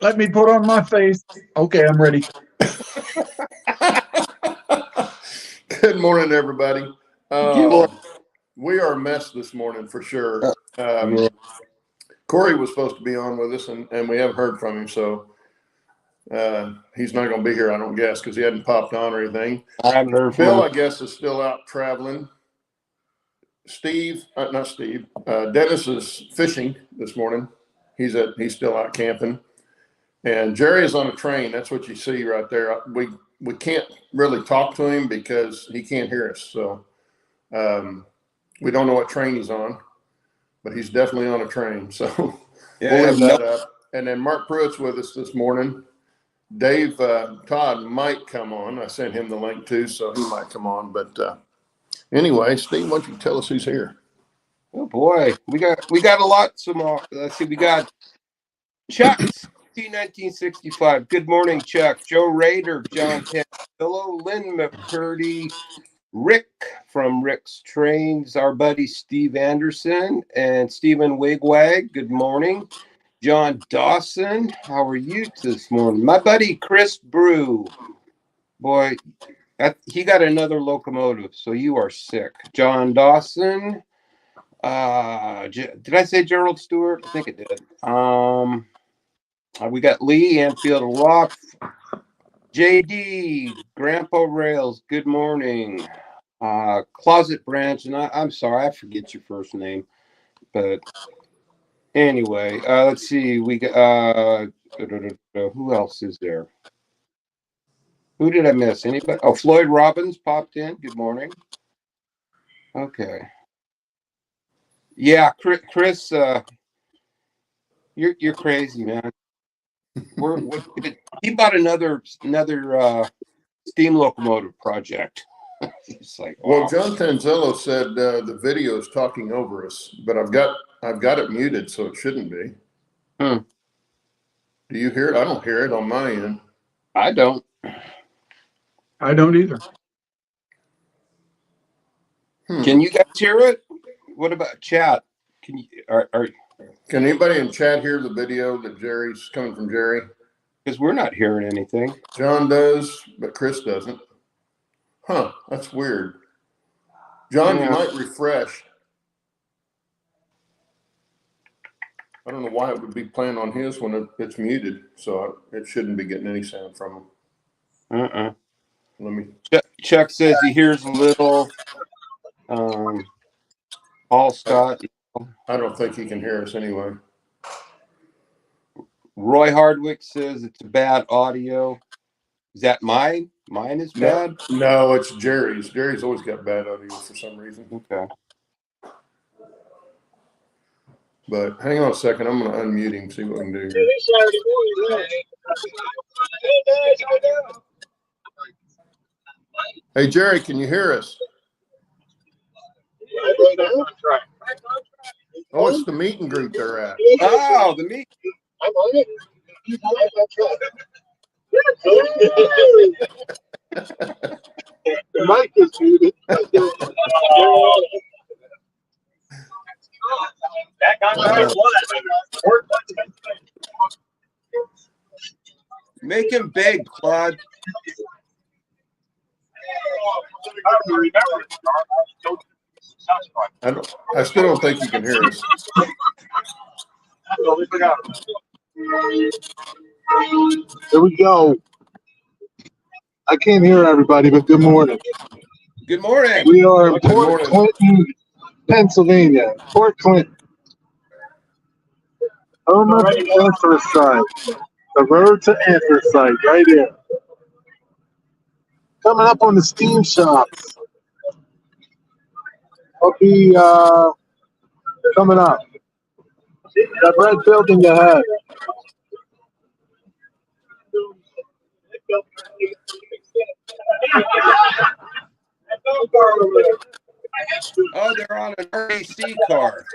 Let me put on my face. Okay, I'm ready. Good morning, everybody. We are a mess this morning for sure. Cory was supposed to be on with us, and we haven't heard from him, so he's not going to be here, I don't guess, because he hadn't popped on or anything. I haven't heard from Bill, him. I guess, is still out traveling. Dennis is fishing this morning. He's still out camping. And Jerry is on a train. That's what you see right there. We can't really talk to him because he can't hear us. So we don't know what train he's on, but he's definitely on a train. So we'll leave that up. And then Mark Pruitt's with us this morning. Dave Todd might come on. I sent him the link too, so he might come on. But anyway, Steve, why don't you tell us who's here? Oh boy, we got a lot. Some more. Let's see. We got Chuck, 1965. Good morning, Chuck. Joe Rader, John Tanzillo, Lynn McCurdy, Rick from Rick's Trains, our buddy Steve Anderson, and Stephen Wigwag. Good morning. John Dawson, how are you this morning? My buddy Chris Brew. Boy, he got another locomotive, so you are sick. John Dawson. Did I say Gerald Stewart? I think it did. We got Lee, Anfield Rock, JD, Grandpa Rails. Good morning. Closet Branch, and I'm sorry, I forget your first name, but anyway, let's see. We got who else is there? Who did I miss? Anybody? Oh, Floyd Robbins popped in. Good morning. Okay. Yeah, Chris, you're crazy, man. He bought another steam locomotive project. It's like, wow. Well, John Tanzillo said the video is talking over us, but I've got it muted, so it shouldn't be. Do you hear it? I don't hear it on my end. I don't. I don't either. Can you guys hear it? What about chat? Can you? Can anybody in chat hear the video that Jerry's coming from Jerry? Because we're not hearing anything. John does, but Chris doesn't. Huh? That's weird. John, you might refresh. I don't know why it would be playing on his when it's muted, so it shouldn't be getting any sound from him. Let me. Chuck says he hears a little. Paul Scott. I don't think he can hear us anyway. Roy Hardwick says it's bad audio. Is that mine? Mine is bad? No, it's Jerry's. Jerry's always got bad audio for some reason. Okay. But hang on a second. I'm going to unmute him, see what we can do here. Hey, Jerry, can you hear us? Oh, it's the meet and greet they're at. Oh, the meet. I'm on it. The mic is muted. That contract was. Make him big, Claude. I still don't think you can hear us. Here we go. I can't hear everybody, but good morning. Good morning. We are in Port Clinton, Pennsylvania. Port Clinton. Home of Anthracite. The road to Anthracite, right here. Coming up on the steam shops. I'll be coming up. That red building ahead. Oh, they're on an RAC car.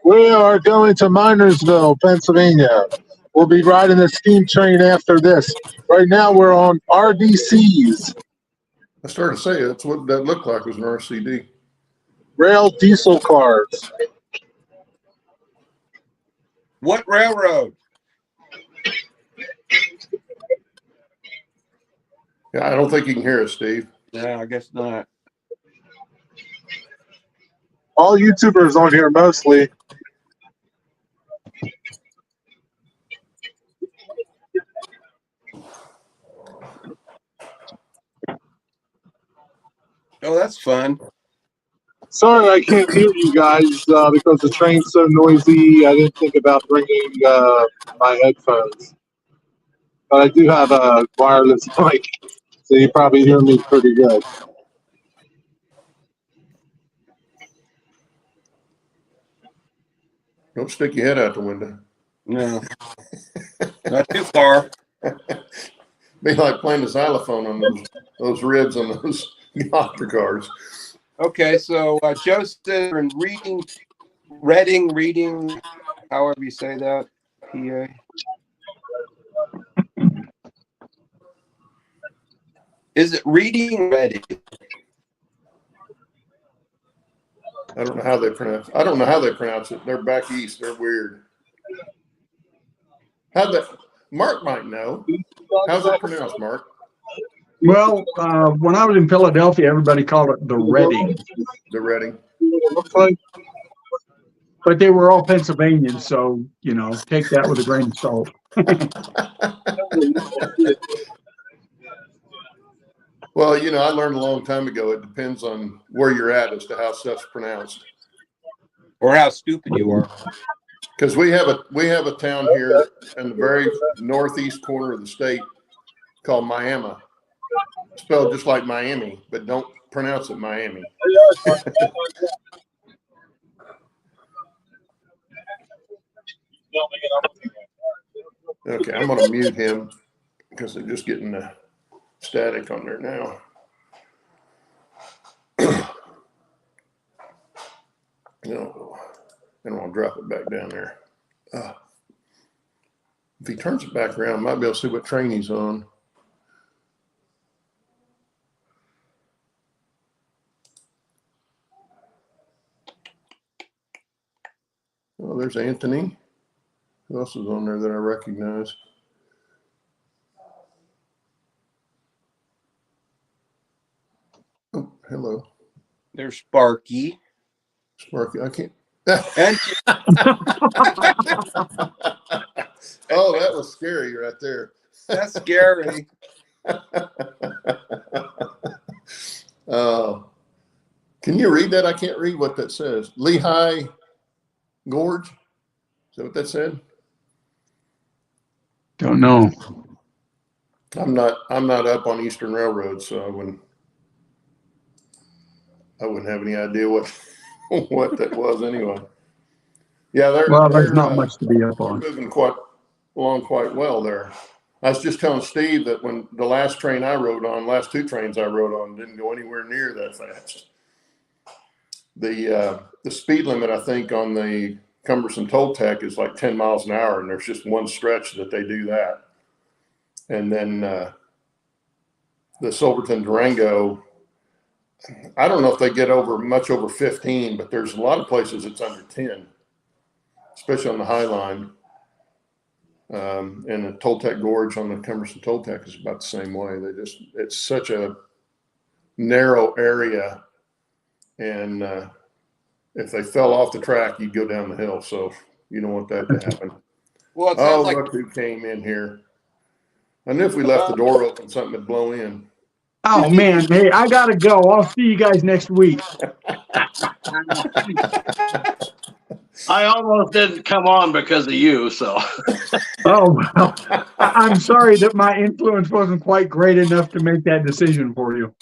We are going to Minersville, Pennsylvania. We'll be riding the steam train after this. Right now, we're on RDCs, I started to say that's what that looked like was an RCD. rail diesel cars. What railroad? Yeah, I don't think you can hear us, Steve. No, I guess not. All YouTubers on here mostly. Oh, that's fun. Sorry I can't hear you guys because the train's so noisy. I didn't think about bringing my headphones. But I do have a wireless mic, so you probably hear me pretty good. Don't stick your head out the window. No, not too far. Be like playing the xylophone on those ribs on those Otter cars. Okay, so Joe said in reading, however you say that, PA. Is it reading Reading? I don't know how they pronounce it. They're back east. They're weird. Mark might know. How's it pronounced, Mark? Well, when I was in Philadelphia, everybody called it the Reading, The Reading. Looks like but they were all Pennsylvanians, so take that with a grain of salt. Well, I learned a long time ago. It depends on where you're at as to how stuff's pronounced. Or how stupid you are. Because we have a town here in the very northeast corner of the state called Miami, spelled just like Miami, but don't pronounce it Miami. Okay, I'm going to mute him because they're just getting the static on there now. And I'll drop it back down there. If he turns it back around, I might be able to see what train he's on. Oh, there's Anthony. Who else is on there that I recognize? Oh, hello. There's Sparky. Sparky, I can't. And Oh, that was scary right there. that's scary. Can you read that? I can't read what that says. Lehigh Gorge? Is that what that said? Don't know. I'm not up on Eastern Railroad, so I wouldn't have any idea what that was anyway. Yeah, There's not much to be up on. Moving quite well there. I was just telling Steve that when the last two trains I rode on didn't go anywhere near that fast. The speed limit, I think, on the Cumberson Toll Tech is like 10 miles an hour, and there's just one stretch that they do that. And then the Silverton Durango, I don't know if they get much over 15, but there's a lot of places it's under 10, especially on the High Line. And the Toltec Gorge on the Cumberson Toltec is about the same way. It's such a narrow area, and if they fell off the track, you'd go down the hill. So you don't want that to happen. Well, it sounds like look who came in here. I knew if we left the door open, something would blow in. Oh man, hey, I gotta go. I'll see you guys next week. I almost didn't come on because of you, so. Oh well, I'm sorry that my influence wasn't quite great enough to make that decision for you.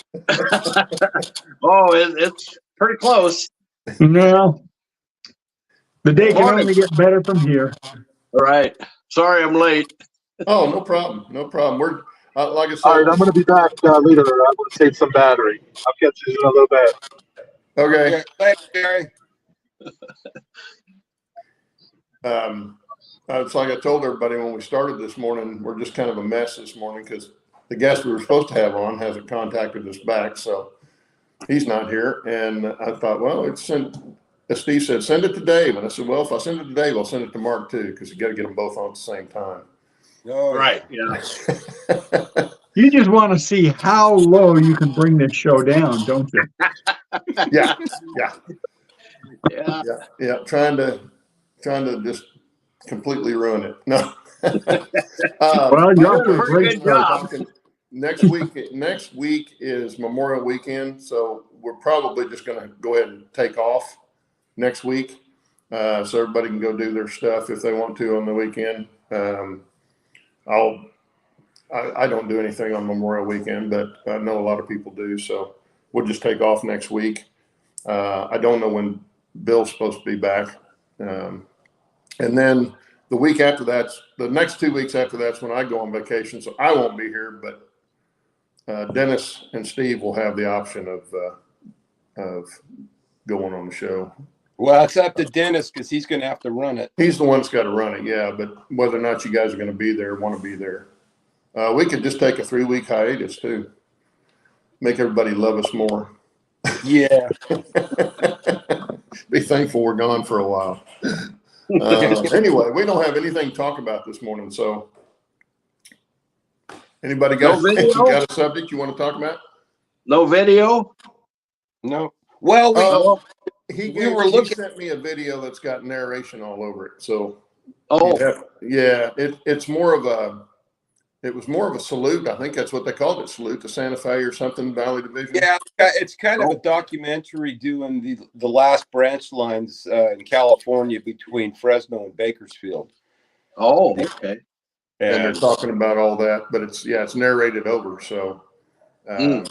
Oh, it's pretty close. No, the day can only get better from here. All right. Sorry I'm late. Oh, no problem. No problem. We're like I said. all right, I'm going to be back later. I'm going to save some battery. I'll catch you in a little bit. Okay. yeah, thanks, Gary. it's like I told everybody when we started this morning, we're just kind of a mess this morning because the guest we were supposed to have on hasn't contacted us back. So he's not here. And I thought, well, as Steve said, send it to Dave. And I said, well, if I send it to Dave, I'll send it to Mark too, because you got to get them both on at the same time. Oh, Right. Yeah. You just want to see how low you can bring this show down, don't you? Yeah. Trying to just completely ruin it. No. Well, you're off to a great Good job. start. Next week is Memorial Weekend, so we're probably just going to go ahead and take off next week, so everybody can go do their stuff if they want to on the weekend. I don't do anything on Memorial Weekend, but I know a lot of people do, so we'll just take off next week. I don't know when Bill's supposed to be back, and then the week after that's the next 2 weeks after that's when I go on vacation, so I won't be here, but Dennis and Steve will have the option of going on the show. well, it's up to Dennis because he's going to have to run it. He's the one that's got to run it, yeah, but whether or not you guys are going to be there, want to be there. We could just take a 3-week hiatus too. Make everybody love us more. Yeah. Be thankful we're gone for a while. Anyway, we don't have anything to talk about this morning, so anybody got, No video? you got a subject you want to talk about? No video? No. Well, He sent me a video that's got narration all over it. So it's more of a it was more of a salute. I think that's what they called it, salute to Santa Fe or something, Valley Division. yeah, it's kind of a documentary doing the last branch lines in California between Fresno and Bakersfield. Oh, okay. And they're talking about all that, but it's narrated over. So, I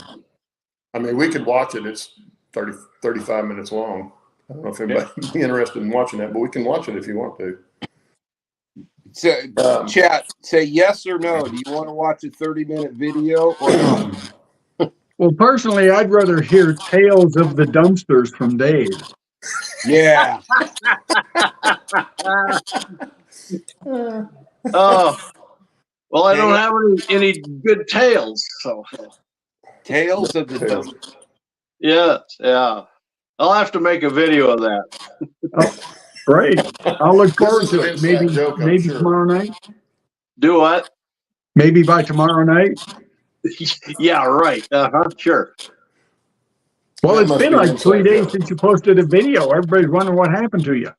mean, we could watch it. It's 35 minutes long. I don't know if anybody would be interested in watching that, but we can watch it if you want to. So, chat, say yes or no. Do you want to watch a 30-minute video or not? Well, personally, I'd rather hear tales of the dumpsters from Dave. Yeah. Oh, well, I don't have any good tales, so. Tales of the dumpster. Yeah. I'll have to make a video of that. Oh, great. I'll look forward to it. This is an inside joke, I'm Maybe sure. tomorrow night. Do what? Maybe by tomorrow night. Yeah, right. Sure. Well, That it's must been be an like 3 inside days joke. since you posted a video. Everybody's wondering what happened to you.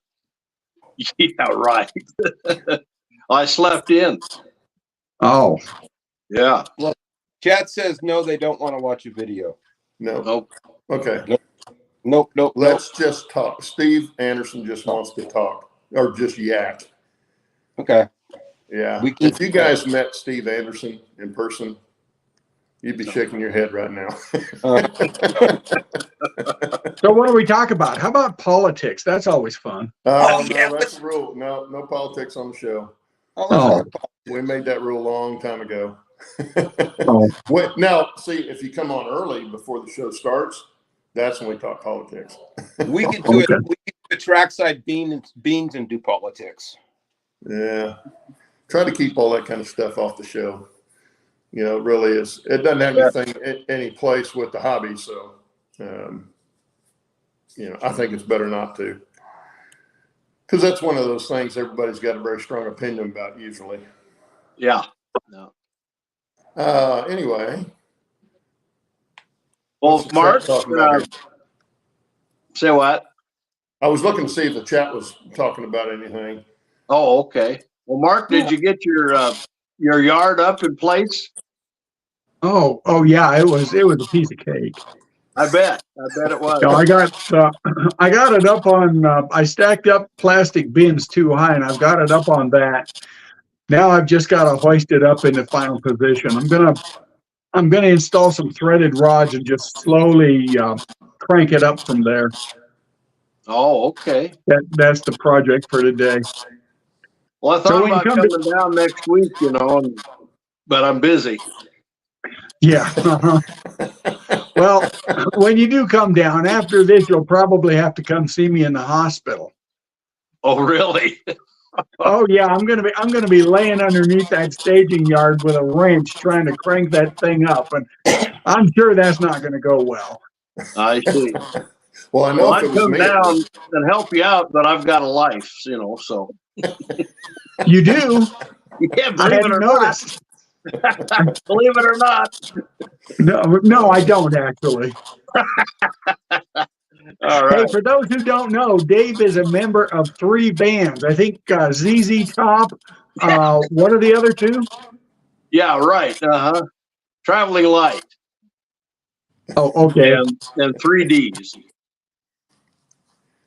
Yeah, right. I slept in. Oh, Yeah. Chat says no, they don't want to watch a video. No. Nope. Okay. Nope. Let's just talk. Steve Anderson just wants to talk or just yak. Okay. Yeah. We can- If you guys met Steve Anderson in person, you'd be shaking your head right now. so what do we talk about? How about politics? That's always fun. No, yeah, that's the rule. No politics on the show. Oh. We made that rule a long time ago. Oh. Now, see, if you come on early before the show starts, that's when we talk politics. We could do Okay. it. We could do a trackside beans and do politics. Yeah. Try to keep all that kind of stuff off the show. You know, it really is. It doesn't have anything, any place with the hobby. So, you know, I think it's better not to. Because that's one of those things everybody's got a very strong opinion about usually. Yeah. No. Anyway. Well, what's the Mark, chat talking about here? say what? I was looking to see if the chat was talking about anything. Oh, okay. Well, Mark, did you get your yard up in place? Oh, yeah. It was a piece of cake. I bet it was. No, I got it up on. I stacked up plastic bins too high, and I've got it up on that. Now I've just got to hoist it up in the final position. I'm gonna install some threaded rods and just slowly crank it up from there. Oh, okay. That's the project for today. Well, I So thought when you about come coming down next week, you know, but I'm busy. Yeah. Well, when you do come down after this, you'll probably have to come see me in the hospital. Oh, really? Oh yeah, I'm gonna be laying underneath that staging yard with a wrench trying to crank that thing up, and I'm sure that's not gonna go well. I see. Well, I Well, know if I'd it was come me, down and help you out, but I've got a life, so. You do? Yeah, I believe it hadn't or not. noticed. Believe it or not. No, I don't actually. All Hey, right. for those who don't know, Dave is a member of 3 bands. I think ZZ Top. What are the other 2? Yeah, right. Traveling light Oh, okay. and 3Ds.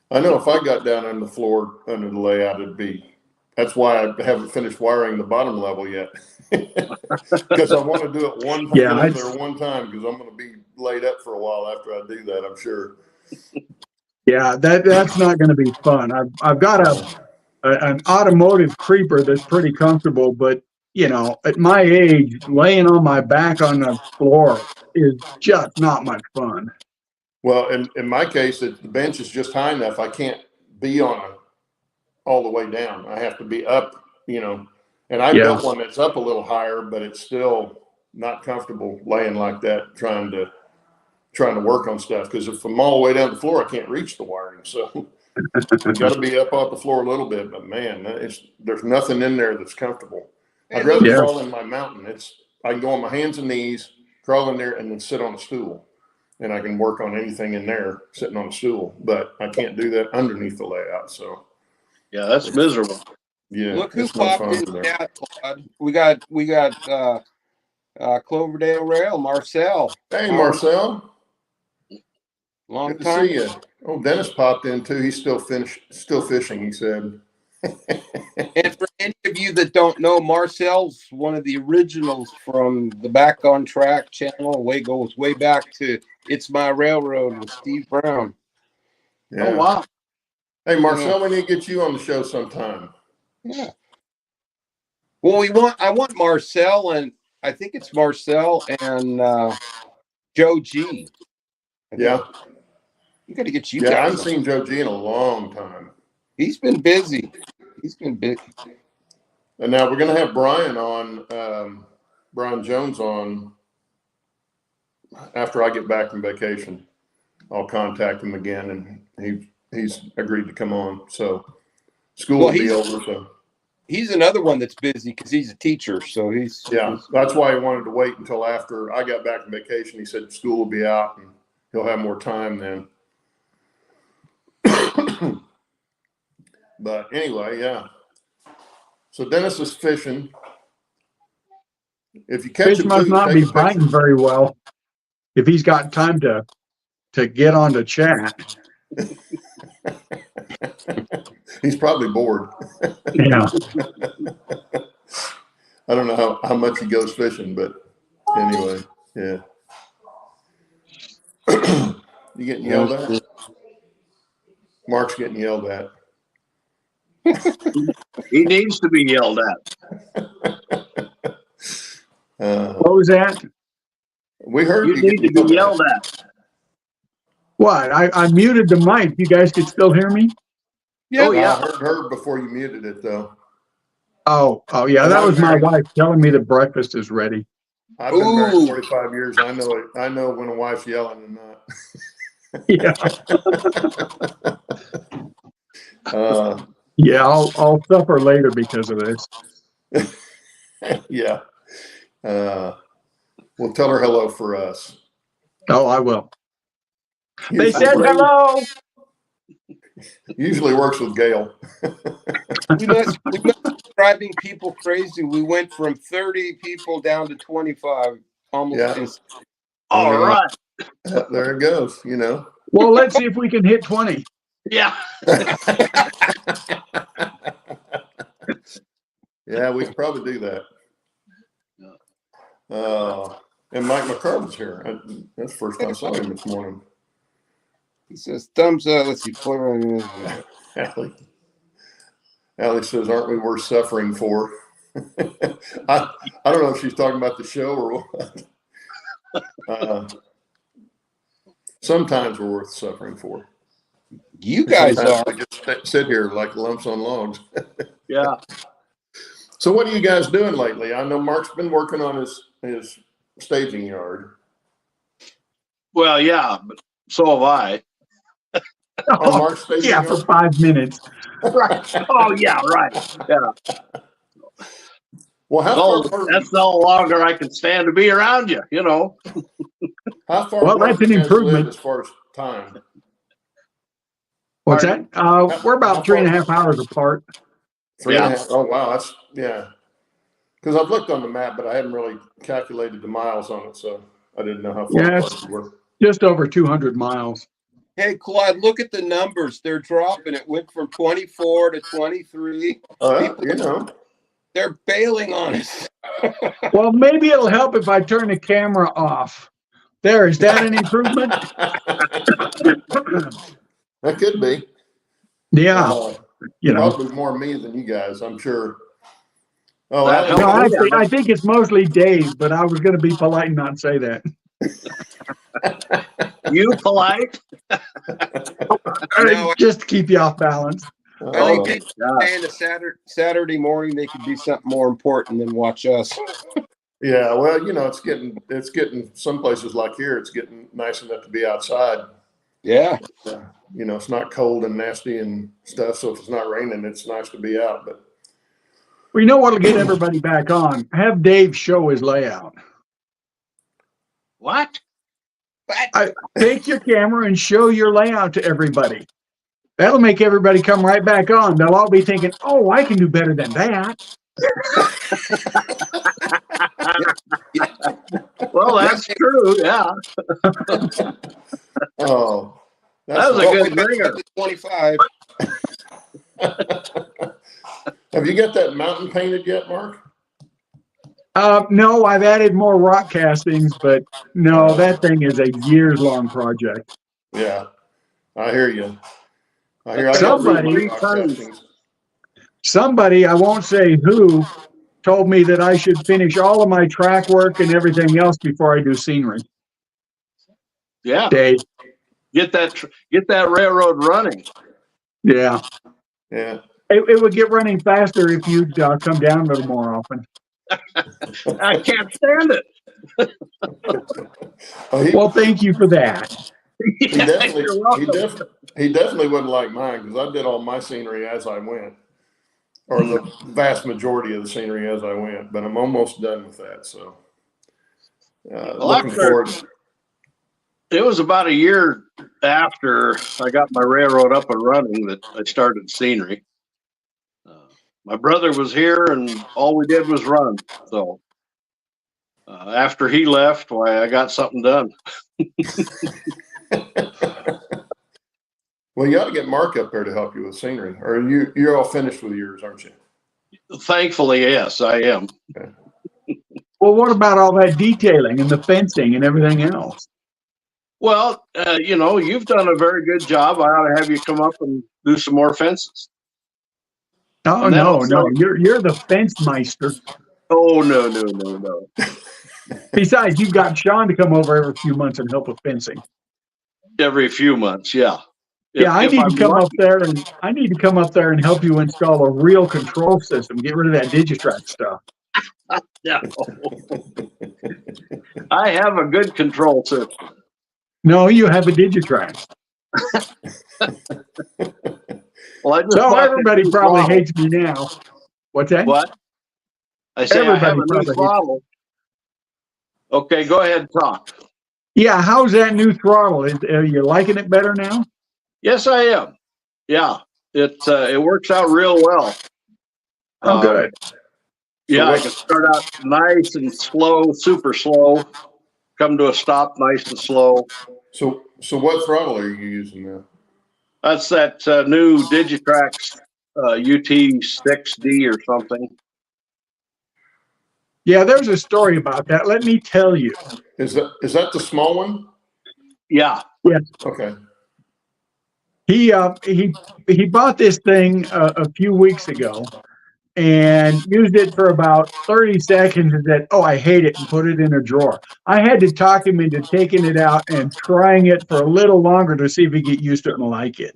I know if I got down on the floor under the layout, it'd be. That's why I haven't finished wiring the bottom level yet, because I want to do it Yeah, get in there one time, because I'm going to be laid up for a while after I do that, I'm sure. yeah, that's not going to be fun. I've got an automotive creeper that's pretty comfortable, but at my age, laying on my back on the floor is just not much fun. Well, in my case, the bench is just high enough. I can't be on it all the way down. I have to be up, and I Yeah. built one that's up a little higher, but it's still not comfortable laying like that, trying to work on stuff. Because if I'm all the way down the floor, I can't reach the wiring. So you got to be up off the floor a little bit. But man, there's nothing in there that's comfortable. I'd rather Yeah. crawl in my mountain. I can go on my hands and knees, crawl in there, and then sit on a stool. And I can work on anything in there sitting on a stool, but I can't do that underneath the layout. So Yeah, that's miserable. yeah, Look who it's no popped fun in for them. chat, Claude. We got Cloverdale Rail, Marcel. Hey, Marcel, Long good to time. see you. Oh, Dennis popped in too. He's still fishing. He said. And for any of you that don't know, Marcel's one of the originals from the Back on Track channel. Goes way back to It's My Railroad with Steve Brown. Yeah. Oh, wow. Hey, Marcel, we need to get you on the show sometime. Yeah. Well, I want Marcel, and I think it's Marcel and Joe G. Yeah. You got to get you Yeah, I guys. haven't seen Joe G in a long time. He's been busy. And now we're going to have Brian on, Brian Jones on after I get back from vacation. I'll contact him again, and he's agreed to come on. So school will be over. So he's another one that's busy because he's a teacher. So that's why he wanted to wait until after I got back from vacation. He said school will be out and he'll have more time then. But anyway, yeah. So Dennis is fishing. If you catch Fish him, must not take be a picture. biting very well if he's got time to get on to chat. He's probably bored. Yeah. I don't know how much he goes fishing, but anyway, yeah. You getting yelled at? Mark's getting yelled at. He needs to be yelled at. What was that? We heard You need to be yelled at. What? I muted the mic. You guys could still hear me? Yeah. Oh, yeah. I heard before you muted it, though. Oh, yeah. That was my wife telling me that breakfast is ready. I've been married 45 years. I know it. I know when a wife's yelling and not. Yeah. Yeah, I'll suffer later because of this. Yeah. We'll tell her hello for us. Oh, I will. They said hello. Usually works with Gail. we must be driving people crazy. We went from 30 people down to 25 almost. Yeah. All right. There it goes, Well, let's see if we can hit 20. Yeah. Yeah, we could probably do that. And Mike McCarthy's here. That's the first time I saw him this morning. He says, thumbs up. Let's see. Allie says, aren't we worth suffering for? I don't know if she's talking about the show or what. Sometimes we're worth suffering for. You guys Sometimes are. we just sit here like lumps on logs. Yeah. So what are you guys doing lately? I know Mark's been working on his staging yard. Well, yeah, but so have I. On Mark's staging Yeah, yard? for 5 minutes. Right. Oh, yeah, right. Yeah. Well, how No, far that's no longer I can stand to be around you, you know. how far Well, apart that's do an you guys live improvement. as far as time? What's that? We're How about far- 3.5 hours apart. Three and a Yeah. half. Oh wow, that's yeah. Because I've looked on the map, but I hadn't really calculated the miles on it, so I didn't know how far Yes. apart you were. Just over 200 miles. Hey, Claude, look at the numbers. They're dropping. It went from 24 to 23. People, They're bailing on us. Well, maybe it'll help if I turn the camera off. There, is that an improvement? that could be. Yeah, you know. Probably more me than you guys, I'm sure. Oh, That Alex, helps. No, I think it's mostly Dave, but I was going to be polite and not say that. You polite? No, Just to keep you off balance. I think Okay. people saying a Saturday morning they could do something more important than watch us. yeah, well, it's getting some places like here, it's getting nice enough to be outside. Yeah. It's not cold and nasty and stuff. So if it's not raining, it's nice to be out. But Well, you know what'll get everybody back on? Have Dave show his layout. What? Take your camera and show your layout to everybody. That'll make everybody come right back on. They'll all be thinking, oh, I can do better than that. Well, that's true. Yeah. oh, That was a good ringer. 25. Have you got that mountain painted yet, Mark? No, I've added more rock castings, but no, that thing is a years-long project. Yeah, I hear you. I got Somebody- rock castings. Somebody, I won't say who, told me that I should finish all of my track work and everything else before I do scenery. Yeah. Dave. Get that railroad running. Yeah. Yeah. It would get running faster if you'd come down a little more often. I can't stand it. Well, Thank you for that. he definitely, You're welcome. he definitely wouldn't like mine because I did all my scenery as I went, or the vast majority of the scenery as I went. But I'm almost done with that. So looking forward. It was about a year after I got my railroad up and running that I started scenery. My brother was here, and all we did was run. So after he left, why, I got something done. Well, you ought to get Mark up there to help you with scenery, or you're all finished with yours, aren't you? Thankfully, yes, I am. Okay. Well, what about all that detailing and the fencing and everything else? Well, you've done a very good job. I ought to have you come up and do some more fences. Oh, And then no, also- you're the fence meister. Oh, no. Besides, you've got Sean to come over every few months and help with fencing. Every few months, yeah. I need I'm to come lucky- up there and help you install a real control system. Get rid of that Digitrack stuff. No. I have a good control system. No, you have a Digitrack. Well, I just So bought everybody the new probably throttle. hates me now. What's that? What? I say I have Everybody a new probably hates- throttle. Okay, go ahead and talk. Yeah, how's that new throttle? Are you liking it better now? Yes, I am. Yeah, it works out real well. Oh, good. Yeah, So I can start out nice and slow, super slow, come to a stop nice and slow. So what throttle are you using now? That's that new Digitrax UT6D or something. Yeah, there's a story about that. Let me tell you. Is that the small one? Yeah. Okay. He bought this thing a few weeks ago and used it for about 30 seconds and said, oh, I hate it, and put it in a drawer. I had to talk him into taking it out and trying it for a little longer to see if he get used to it and like it.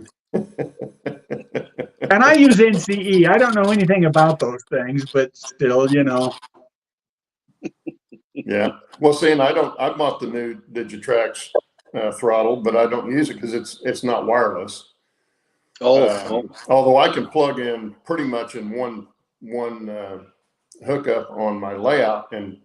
And I use NCE. I don't know anything about those things, but still, you know. Yeah. Well, see, and I bought the new Digitrax throttle, but I don't use it because it's not wireless. Although I can plug in pretty much in one hookup on my layout, and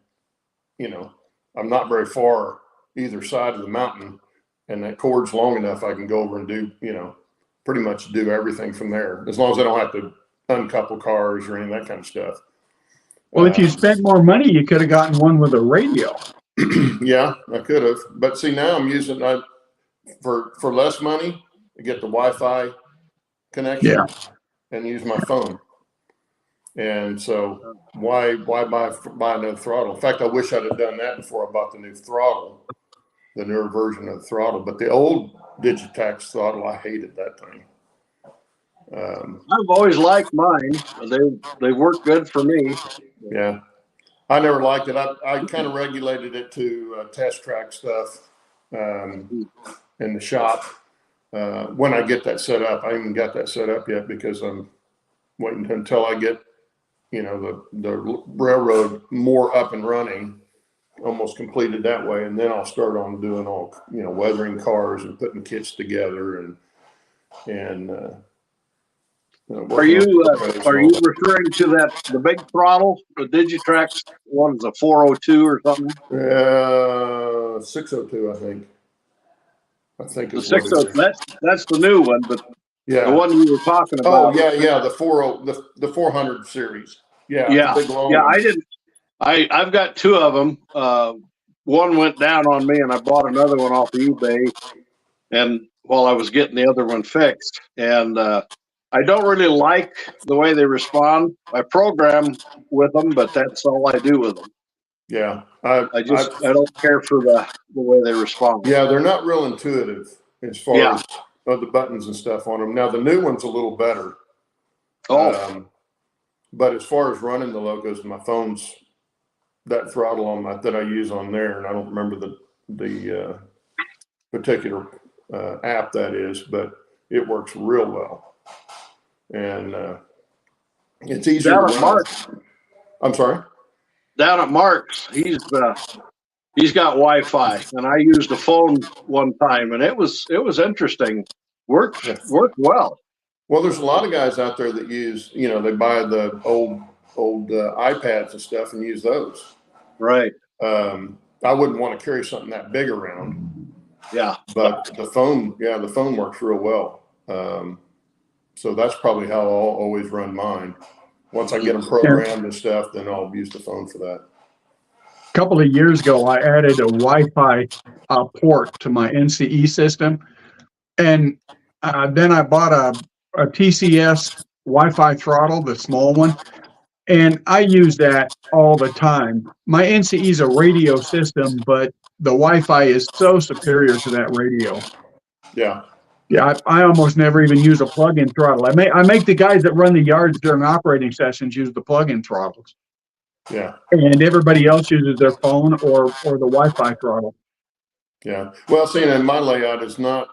you know, I'm not very far either side of the mountain, and that cord's long enough I can go over and do, you know, pretty much do everything from there, as long as I don't have to uncouple cars or any of that kind of stuff. Well, if you spent more money, you could have gotten one with a radio. Yeah, I could have, but see, now I'm using for less money to get the Wi-Fi connection, Yeah. and use my phone. And so why buy another throttle? In fact, I wish I'd have done that before I bought the new throttle, the newer version of the throttle. But the old Digitax throttle, I hated that thing. I've always liked mine. They work good for me. Yeah, I never liked it. I kind of regulated it to test track stuff in the shop. When I get that set up, I haven't got that set up yet because I'm waiting until I get, you know, the railroad more up and running, almost completed that way, and then I'll start on doing all, you know, weathering cars and putting kits together and Are you referring to the big throttle, the Digitrax? What is a 402 or something? 602, I think. The 602. That's the new one, but yeah, the one you were talking about. Oh yeah, the 400 series. Yeah, yeah, big long yeah. one. I didn't. I've got two of them. One went down on me, and I bought another one off of eBay. And while I was getting the other one fixed, and I don't really like the way they respond. I program with them, but that's all I do with them. Yeah, I don't care for the way they respond. Yeah, they're not real intuitive as far as the buttons and stuff on them. Now the new one's a little better. But as far as running the logos, my phone's that throttle on that I use on there, and I don't remember the particular app that is, but it works real well, and it's easier down to at run. Mark's. I'm sorry. Down at Mark's, he's got Wi-Fi, and I used the phone one time, and it was interesting. Worked well. Well, there's a lot of guys out there that use, you know, they buy the old iPads and stuff and use those. Right. I wouldn't want to carry something that big around. Yeah. But the phone works real well. So that's probably how I'll always run mine. Once I get them programmed and stuff, then I'll use the phone for that. A couple of years ago, I added a Wi-Fi port to my NCE system, and then I bought a TCS Wi-Fi throttle, the small one, and I use that all the time. My NCE is a radio system, but the Wi-Fi is so superior to that radio. Yeah. Yeah, I almost never even use a plug-in throttle. I make the guys that run the yards during operating sessions use the plug-in throttles. Yeah. And everybody else uses their phone or the Wi-Fi throttle. Yeah. Well, see, and my layout is not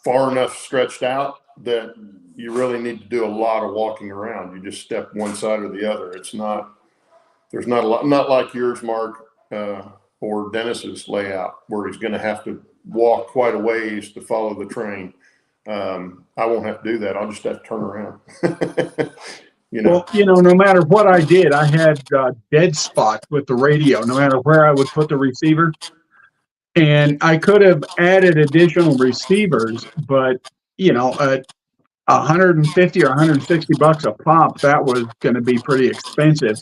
far enough stretched out that you really need to do a lot of walking around. You just step one side or the other. There's not a lot, not like yours, Mark, or Dennis's layout, where he's going to have to walk quite a ways to follow the train. I won't have to do that. I'll just have to turn around. You know? Well, you know, no matter what I did, I had dead spots with the radio, no matter where I would put the receiver. And I could have added additional receivers, but, you know, at $150 or $160 a pop, that was going to be pretty expensive.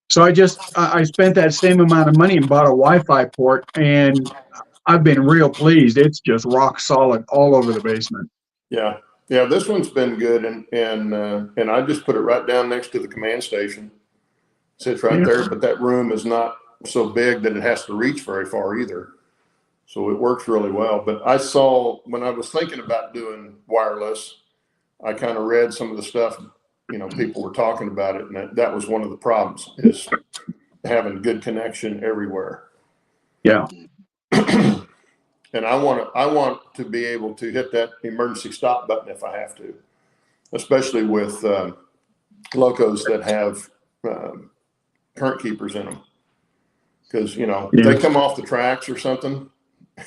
So I spent that same amount of money and bought a Wi-Fi port, and I've been real pleased. It's just rock solid all over the basement. Yeah. Yeah, this one's been good, and I just put it right down next to the command station. Sits right there, but that room is not so big that it has to reach very far either. So it works really well. But I saw, when I was thinking about doing wireless, I kind of read some of the stuff, you know, people were talking about it, and that was one of the problems, is having good connection everywhere. Yeah. And I want to be able to hit that emergency stop button if I have to, especially with locos that have current keepers in them. Because, you know, if they come off the tracks or something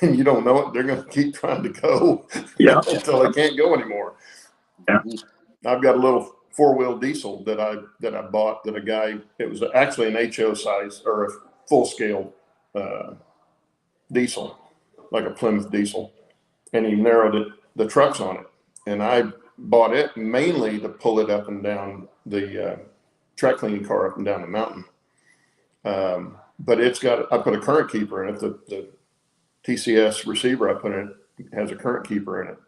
and you don't know it, they're going to keep trying to go until they can't go anymore. Yeah. I've got a little 4-wheel diesel that I bought that a guy, it was actually an HO size or a full scale diesel, like a Plymouth diesel. And he narrowed the trucks on it. And I bought it mainly to pull it up and down the track cleaning car up and down the mountain. But I put a current keeper in it. The TCS receiver I put in it has a current keeper in it.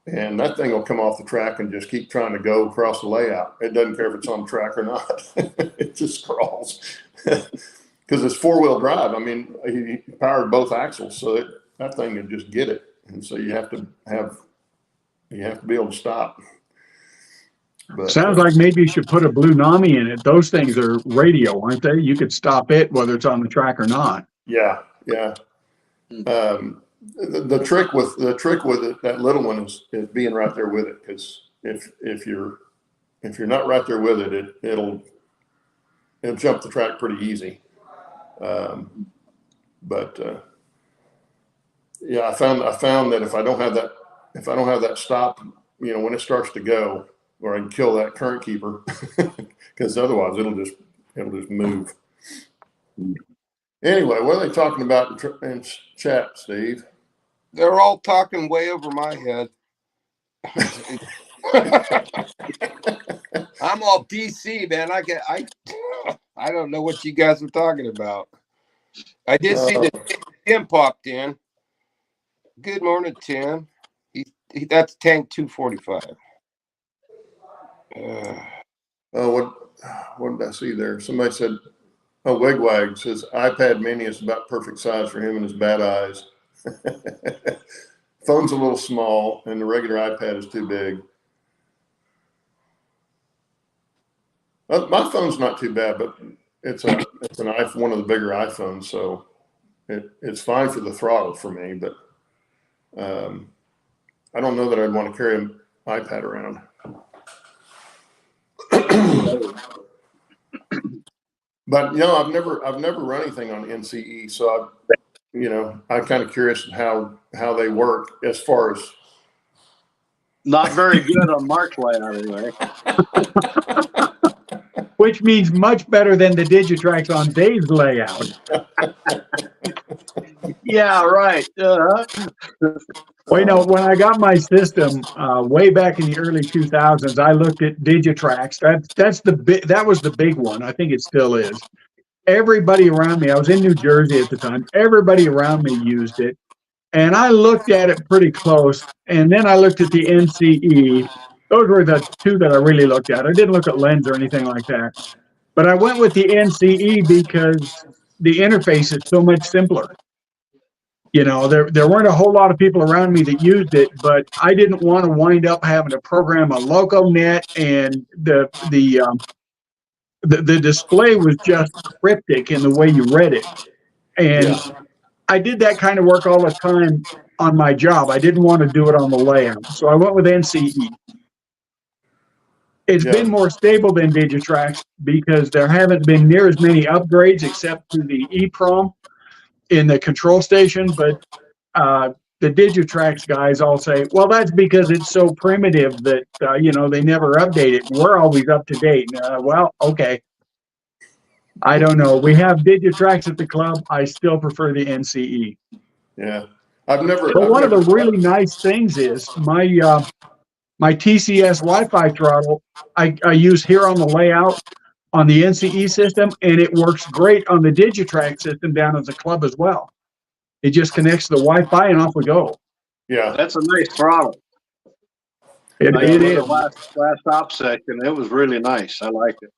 And that thing will come off the track and just keep trying to go across the layout. It doesn't care if it's on the track or not. It just crawls. Because it's 4-wheel drive. I mean, he powered both axles, so that thing can just get it. And so you have to be able to stop. But, Sounds like maybe you should put a Blue Nami in it. Those things are radio, aren't they? You could stop it whether it's on the track or not. Yeah. The trick with it, that little one is being right there with it. Because if you're not right there with it, it'll jump the track pretty easy. Yeah, I found that if I don't have that stop, you know, when it starts to go, or I can kill that current keeper, because otherwise it'll just move. Anyway, what are they talking about in chat, Steve? They're all talking way over my head. I'm all DC, man. I don't know what you guys are talking about. I did see that Tim popped in. Good morning, Tim. That's tank 245. What did I see there? Somebody said, Wigwag says iPad mini is about perfect size for him and his bad eyes. Phone's a little small and the regular iPad is too big. My phone's not too bad, but it's one of the bigger iPhones, so it's fine for the throttle for me, but I don't know that I'd want to carry an iPad around. But you know, I've never run anything on NCE, so I'm kind of curious how they work as far as. Not very good on Mark's layout anyway. Which means much better than the Digitrax on Dave's layout. Yeah, right. Well, you know, when I got my system way back in the early 2000s, I looked at Digitrax. That was the big one. I think it still is. Everybody around me, I was in New Jersey at the time, everybody around me used it. And I looked at it pretty close. And then I looked at the NCE. Those were the two that I really looked at. I didn't look at Lens or anything like that. But I went with the NCE because the interface is so much simpler. You know, there weren't a whole lot of people around me that used it, but I didn't want to wind up having to program a LocoNet, and the display was just cryptic in the way you read it. And I did that kind of work all the time on my job. I didn't want to do it on the layout, so I went with NCE. It's been more stable than Digitrax because there haven't been near as many upgrades except to the EEPROM in the control station, but the Digitrax guys all say, well, that's because it's so primitive that, they never update it. We're always up to date. Well, okay. I don't know. We have Digitrax at the club. I still prefer the NCE. Yeah. But one of the really nice things is my TCS Wi-Fi throttle, I use here on the layout on the NCE system, and it works great on the Digitrax system down at the club as well. It just connects to the Wi-Fi and off we go. Yeah, that's a nice throttle. It is. Last op section, it was really nice. I like it.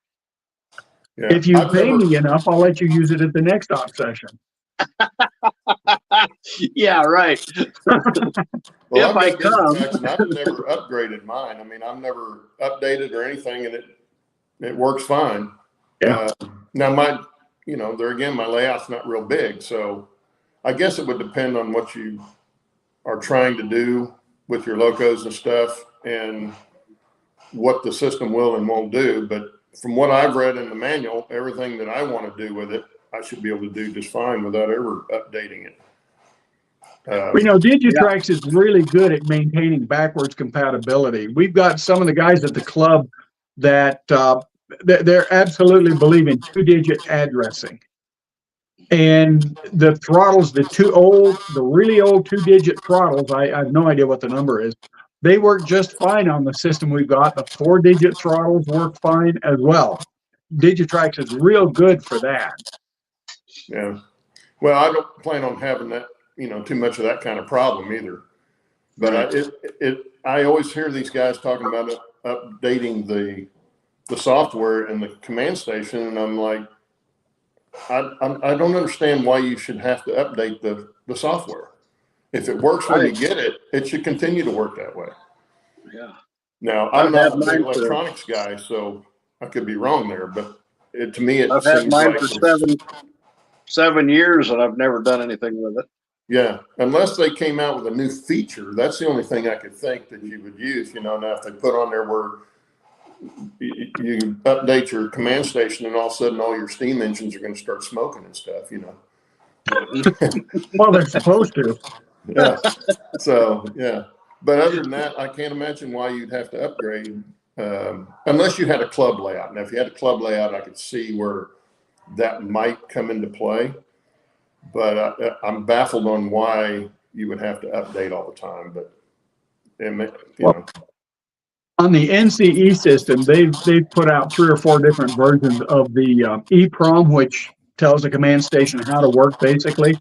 Yeah. If you pay me enough, I'll let you use it at the next op session. Yeah, right. Well, if I come, I've never upgraded mine. I mean, I've never updated or anything, and it works fine. Yeah. Now my layout's not real big, so I guess it would depend on what you are trying to do with your locos and stuff, and what the system will and won't do. But from what I've read in the manual, everything that I want to do with it, I should be able to do just fine without ever updating it. Digitrax is really good at maintaining backwards compatibility. We've got some of the guys at the club that they're absolutely believe in 2-digit addressing. And the throttles, the really old 2-digit throttles, I have no idea what the number is. They work just fine on the system we've got. The 4-digit throttles work fine as well. Digitrax is real good for that. Yeah. Well, I don't plan on having that, too much of that kind of problem either. But I always hear these guys talking about updating the software in the command station, and I'm like, I don't understand why you should have to update the software. If it works when you get it, it should continue to work that way. Yeah. Now, I'm not a big electronics guy, so I could be wrong there, but to me, it I've had seems mine like for 7 years, and I've never done anything with it. yeah, unless they came out with a new feature, that's the only thing I could think that you would use. Now if they put on there where you update your command station, and all of a sudden all your steam engines are going to start smoking and stuff. Well, they're supposed to. Yeah. So yeah, but other than that, I can't imagine why you'd have to upgrade unless you had a club layout. Now, if you had a club layout, I could see where that might come into play. But I'm baffled on why you would have to update all the time. But on the NCE system, they've put out 3 or 4 different versions of the EEPROM, which tells the command station how to work basically.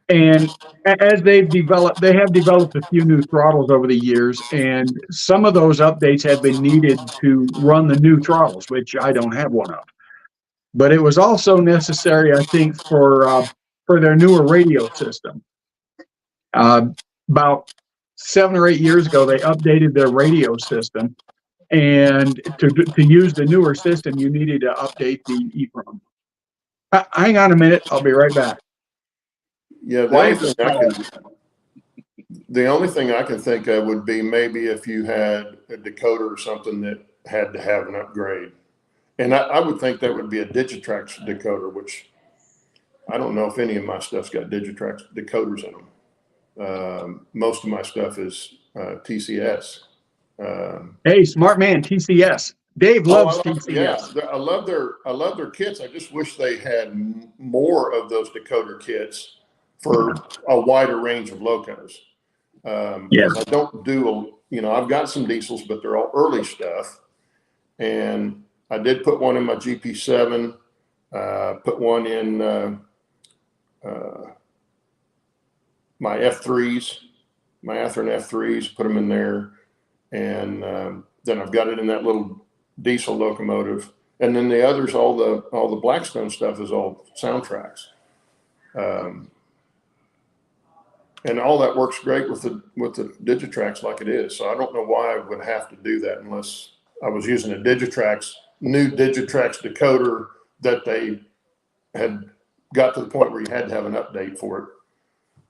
And as they have developed a few new throttles over the years, and some of those updates have been needed to run the new throttles, which I don't have one of. But it was also necessary, I think, for their newer radio system. About 7 or 8 years ago, they updated their radio system, and to use the newer system, you needed to update the EEPROM. Hang on a minute, I'll be right back. Yeah, the only thing I can think of would be maybe if you had a decoder or something that had to have an upgrade. And I would think that would be a Digitrax decoder, which I don't know if any of my stuff's got Digitrax decoders in them. Most of my stuff is TCS. Hey, smart man, TCS. Dave loves TCS. Yeah, I love their kits. I just wish they had more of those decoder kits for a wider range of locos. Yes, I don't do I've got some diesels, but they're all early stuff. And I did put one in my GP7. Put one in my F3s, my Athearn F3s. Put them in there, and then I've got it in that little diesel locomotive, and then the others, all the Blackstone stuff is all Soundtracks, and all that works great with the Digitrax like it is. So I don't know why I would have to do that unless I was using a new Digitrax decoder that they had got to the point where you had to have an update for it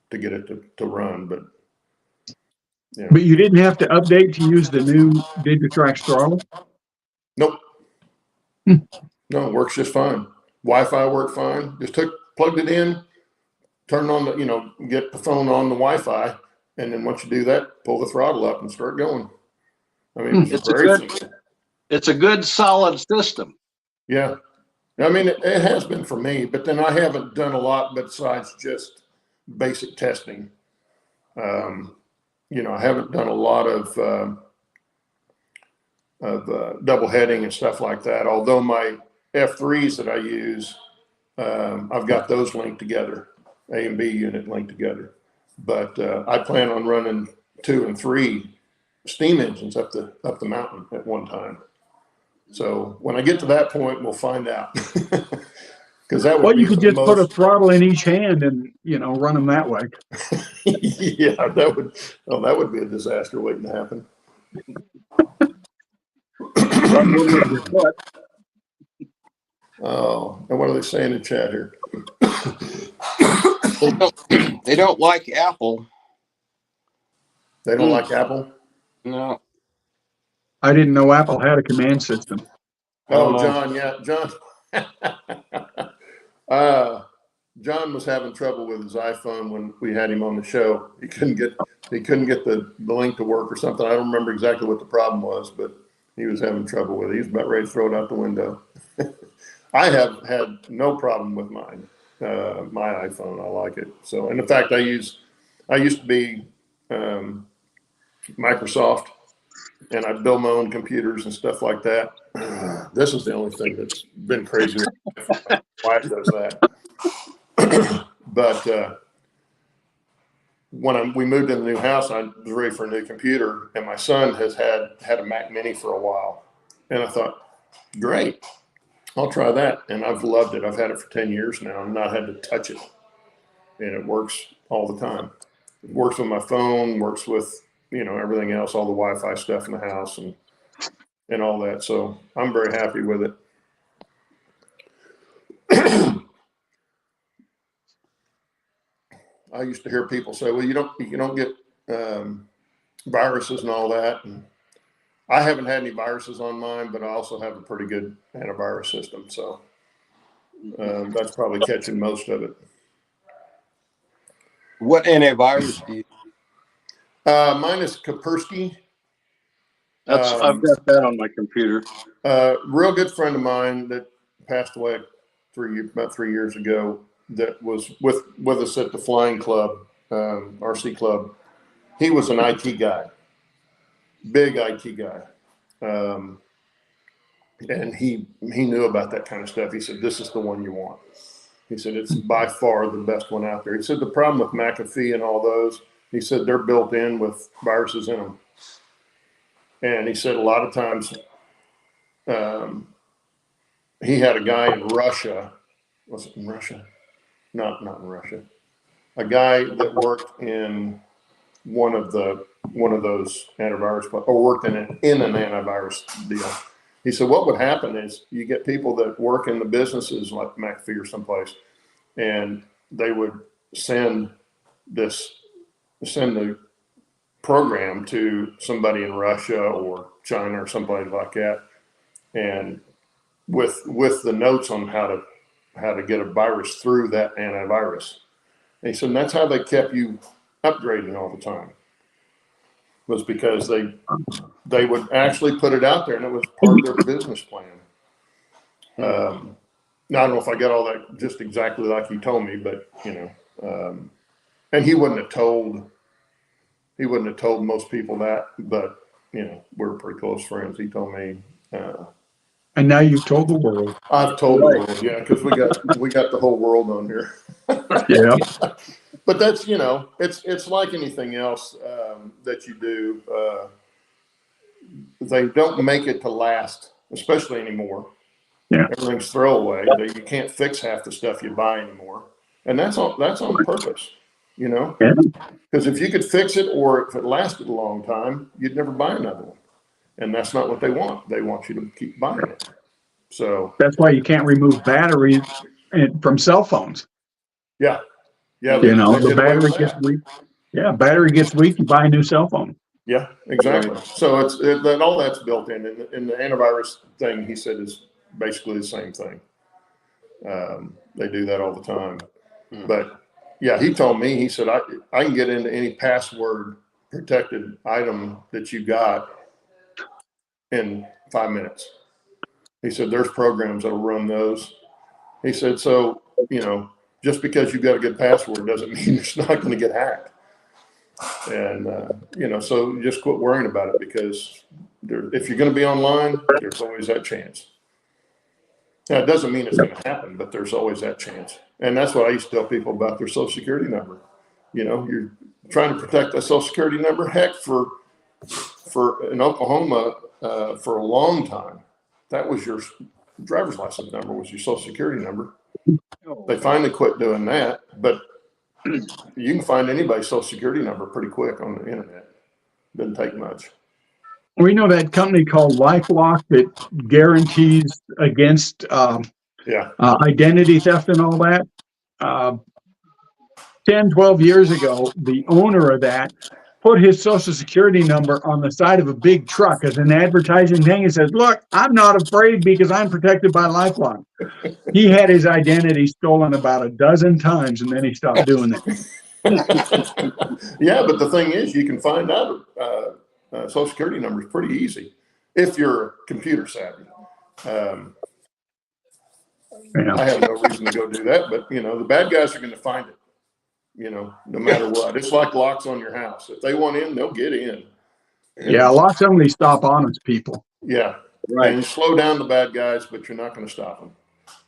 to get it to run. But yeah. But you didn't have to update to use the new Digitrax throttle? Nope. No, it works just fine. Wi-Fi worked fine. Just plugged it in, turned on get the phone on the Wi-Fi, and then once you do that, pull the throttle up and start going. I mean, it's a good solid system. Yeah. I mean, it has been for me, but then I haven't done a lot besides just basic testing. I haven't done a lot of double heading and stuff like that. Although my F3s that I use, I've got those linked together, A and B unit linked together. But I plan on running 2 and 3 steam engines up the mountain at one time. So when I get to that point, we'll find out. Because that would you could just put a throttle in each hand and run them that way. Yeah, that would be a disaster waiting to happen. Oh, and what are they saying in chat here? They don't like Apple. They don't like Apple? No. I didn't know Apple had a command system. Oh, no. John, yeah, John. John was having trouble with his iPhone when we had him on the show. He couldn't get the link to work or something. I don't remember exactly what the problem was, but he was having trouble with it. He was about ready to throw it out the window. I have had no problem with mine, my iPhone. I like it. So, and in fact, I used to be Microsoft, and I build my own computers and stuff like that. This is the only thing that's been crazy. Why it does that. But when we moved in the new house, I was ready for a new computer, and my son has had a Mac Mini for a while, and I thought, great, I'll try that, and I've loved it. I've had it for 10 years now, and not had to touch it, and it works all the time. It works with my phone, works with everything else, all the Wi-Fi stuff in the house, and all that. So I'm very happy with it. I used to hear people say, well, you don't get viruses and all that. And I haven't had any viruses on mine, but I also have a pretty good antivirus system. So that's probably catching most of it. What antivirus do you? Mine is Kaspersky. I've got that on my computer. Real good friend of mine that passed away about 3 years ago, that was with us at the flying club, RC club. He was an IT guy, big IT guy. And he knew about that kind of stuff. He said, this is the one you want. He said, it's by far the best one out there. He said, the problem with McAfee and all those, he said, they're built in with viruses in them. And he said, a lot of times, he had a guy in Russia. Was it in Russia? Not in Russia. A guy that worked in one of those antivirus, or worked in an antivirus deal. He said, what would happen is you get people that work in the businesses like McAfee or someplace, and they would send the program to somebody in Russia or China or someplace like that, and with the notes on how to get a virus through that antivirus. And he said, and that's how they kept you upgrading all the time, was because they would actually put it out there, and it was part of their business plan. Now, I don't know if I got all that just exactly like he told me, but and he wouldn't have told most people that, but we're pretty close friends. He told me. And now you've told the world. I've told the world, yeah, because we got the whole world on here. Yeah. But that's it's like anything else that you do. They don't make it to last, especially anymore. Yeah. Everything's throwaway. You can't fix half the stuff you buy anymore, and that's on purpose. Because if you could fix it, or if it lasted a long time, you'd never buy another one. And that's not what they want. They want you to keep buying it. So that's why you can't remove batteries from cell phones. Yeah. The battery gets weak. Yeah, battery gets weak, you buy a new cell phone. Yeah, exactly. So all that's built in. And the antivirus thing, he said, is basically the same thing. They do that all the time. But yeah, he told me, he said, I can get into any password protected item that you got in 5 minutes. He said, there's programs that'll run those. He said, so, just because you've got a good password doesn't mean it's not going to get hacked. And, so just quit worrying about it, because if you're going to be online, there's always that chance. Now, it doesn't mean it's going to happen, but there's always that chance. And that's what I used to tell people about their Social Security number. You're trying to protect that Social Security number. Heck, for in Oklahoma, for a long time, that was your driver's license number, was your Social Security number. They finally quit doing that, but you can find anybody's Social Security number pretty quick on the internet. Doesn't take much. We know that company called LifeLock that guarantees against identity theft and all that. 10, 12 years ago, the owner of that put his social security number on the side of a big truck as an advertising thing and says, look, I'm not afraid because I'm protected by LifeLock. He had his identity stolen about a dozen times and then he stopped doing it. Yeah, but the thing is, you can find out social security numbers pretty easy if you're computer savvy. Yeah. I have no reason to go do that, but the bad guys are going to find it. No matter what. It's like locks on your house. If they want in, they'll get in. Yeah, locks only stop honest people. Yeah. Right. And you slow down the bad guys, but you're not going to stop them.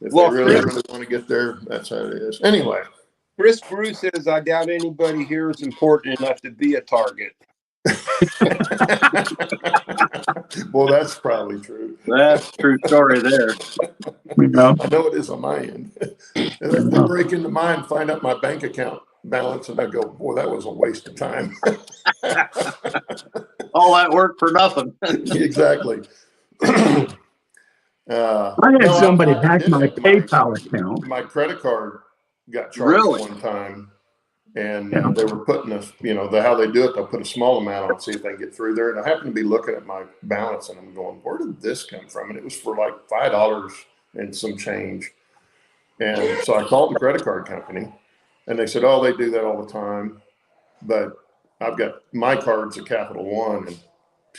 If Well, they really want to get there, that's how it is. Anyway. Chris Bruce says, I doubt anybody here is important enough to be a target. Well, that's probably true. That's a true story there. You know? I know it is on my end. If they break into mine and find out my bank account balance, and I go, boy, that was a waste of time. All that work for nothing. Exactly. I had somebody hack my PayPal account. My credit card got charged Really? one time, and they were putting how they do it, they'll put a small amount on, see if they can get through there. And I happened to be looking at my balance, and I'm going, where did this come from? And it was for like $5 and some change. And so I called the credit card company, and they said, oh, they do that all the time. But I've got my card's a Capital One, and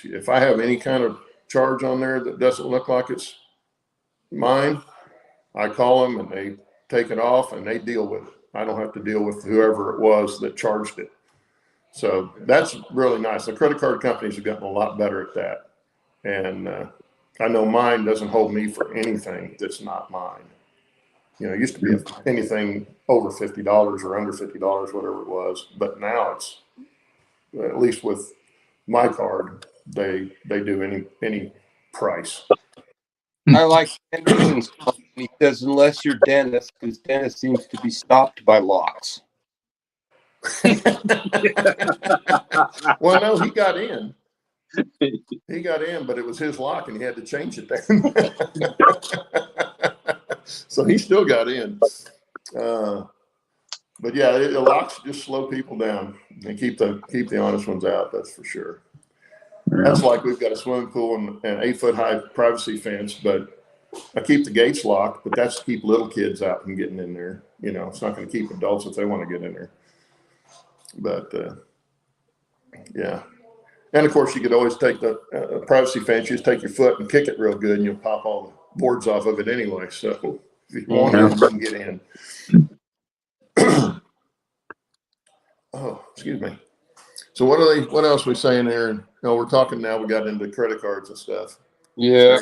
if I have any kind of charge on there that doesn't look like it's mine, I call them and they take it off and they deal with it. I don't have to deal with whoever it was that charged it. So that's really nice. The credit card companies have gotten a lot better at that. And I know mine doesn't hold me for anything that's not mine. It used to be anything over $50 or under $50, whatever it was. But now it's, at least with my card, they do any price. I like Henderson's comment. He says, unless you're Dennis, because Dennis seems to be stopped by locks. Well, no, he got in. He got in, but it was his lock and he had to change it then. So he still got in. But yeah, the locks just slow people down and keep the honest ones out. That's for sure. That's like we've got a swimming pool and an 8-foot high privacy fence, but I keep the gates locked, but that's to keep little kids out from getting in there. It's not going to keep adults if they want to get in there. But yeah. And of course, you could always take the privacy fence, you just take your foot and kick it real good, and you'll pop all the boards off of it anyway. So if you want in, you can get in. Oh, excuse me. So what else are we saying there? No, we're talking now. We got into credit cards and stuff. Yeah.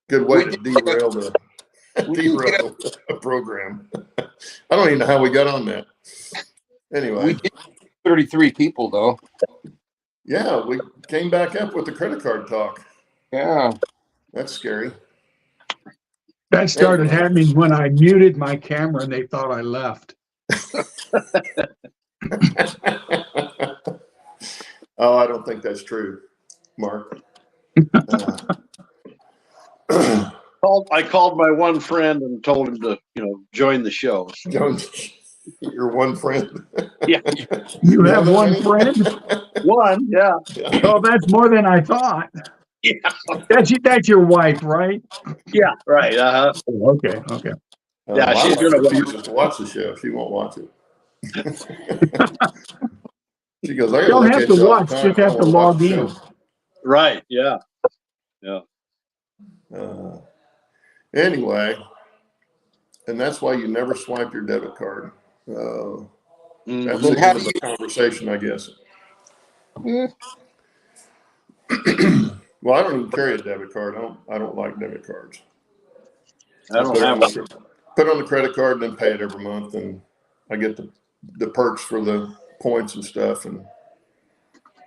Good way to derail the program. I don't even know how we got on that. Anyway. We did 33 people, though. Yeah, we came back up with the credit card talk. Yeah. That's scary. That started happening when I muted my camera and they thought I left. Oh, I don't think that's true, Mark. I called my one friend and told him to, join the show. Jones, your one friend. Yeah. You have one friend? One, yeah. Oh, that's more than I thought. Yeah. That's your wife, right? Yeah, right. Oh, okay. Yeah, my she's wife gonna refuses to watch the show. She won't watch it. She goes, I You don't have to watch, just have to log in. Right, yeah. Anyway, and that's why you never swipe your debit card. That's the end of the conversation, I guess. Well, I don't even carry a debit card. I don't like debit cards. I don't have one. Put on the credit card and then pay it every month, and I get the perks for the points and stuff, and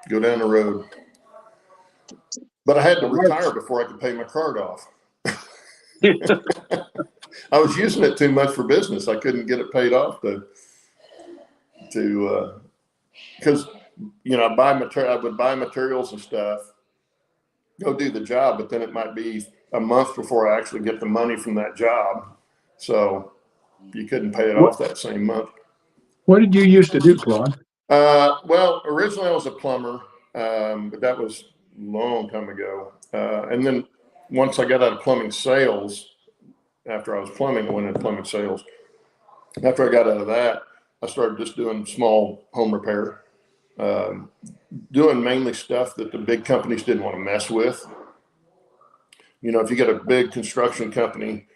go down the road. But I had to retire before I could pay my card off. I was using it too much for business. I couldn't get it paid off because I would buy materials and stuff, go do the job, but then it might be a month before I actually get the money from that job. So you couldn't pay it off that same month. What did you used to do, Claude? Well, originally I was a plumber, but that was a long time ago. And then once I got out of plumbing sales, after I was plumbing, I went into plumbing sales. After I got out of that, I started just doing small home repair, doing mainly stuff that the big companies didn't want to mess with. You know, if you get a big construction company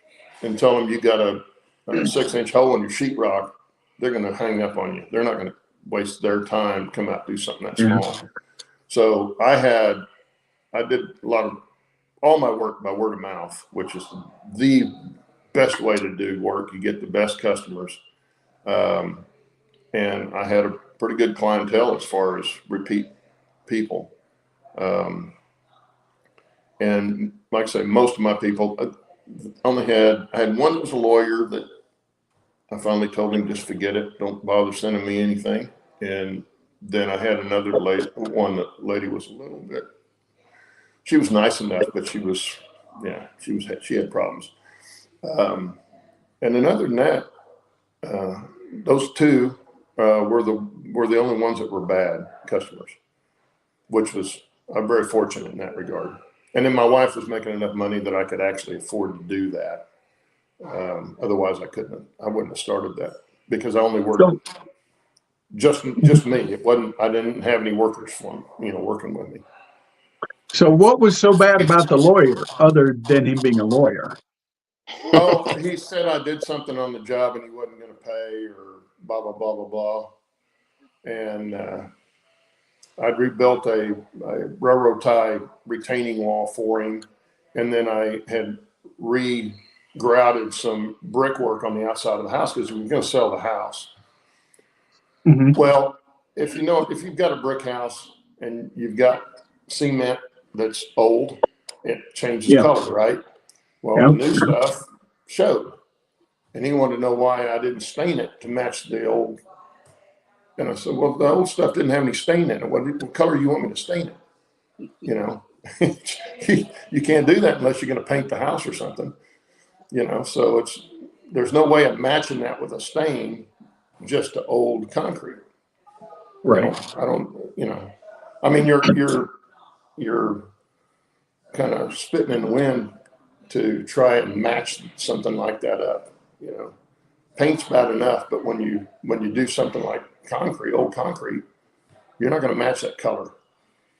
and tell them you got a 6-inch hole in your sheetrock, they're going to hang up on you. They're not going to waste their time to come out and do something that small. So I did a lot of all my work by word of mouth, which is the best way to do work. You get the best customers. And I had a pretty good clientele as far as repeat people. And like I say, most of my people, I had one that was a lawyer that I finally told him, just forget it. Don't bother sending me anything. And then I had another lady was a little bit, she was nice enough, but she had problems. And then other than that, those two were the only ones that were bad customers, which was, I'm very fortunate in that regard. And then my wife was making enough money that I could actually afford to do that. Otherwise I wouldn't have started that, because I only worked just me. I didn't have any workers working with me. So what was so bad about the lawyer other than him being a lawyer? Oh, he said I did something on the job and he wasn't going to pay, or blah, blah, blah, blah, blah. And I'd rebuilt a railroad tie retaining wall for him. And then I had grouted some brickwork on the outside of the house because we were going to sell the house. Mm-hmm. Well, if you've got a brick house and you've got cement that's old, it changes color, right? Well, the new stuff showed, and he wanted to know why I didn't stain it to match the old. And I said, well, the old stuff didn't have any stain in it. What color do you want me to stain it? You know, you can't do that unless you're going to paint the house or something. You know, so there's no way of matching that with a stain, just to old concrete. Right. I don't, I mean, you're kind of spitting in the wind to try and match something like that up. Paint's bad enough, but when you do something like old concrete, you're not going to match that color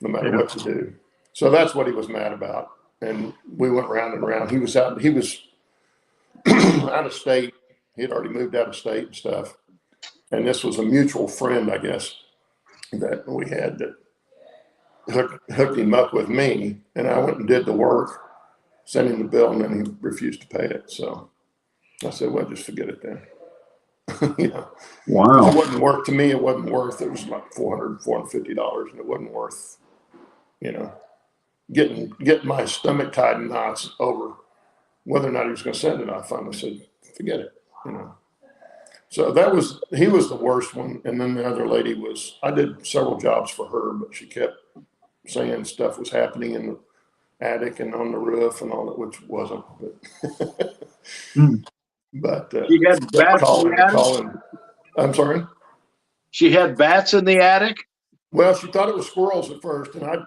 no matter what you do. So that's what he was mad about. And we went round and round. He was out of state. He had already moved out of state and stuff. And this was a mutual friend, I guess, that we had that hooked him up with me. And I went and did the work, sent him the bill, and then he refused to pay it. So I said, well, just forget it then. Wow. It wasn't worth, to me, it wasn't worth, it was like $450, and it wasn't worth, getting my stomach tied in knots over whether or not he was going to send it. I finally said, forget it, So he was the worst one. And then the other lady I did several jobs for her, but she kept saying stuff was happening in the attic and on the roof and all that, which wasn't, but She had bats in the attic? I'm sorry? She had bats in the attic? Well, she thought it was squirrels at first, and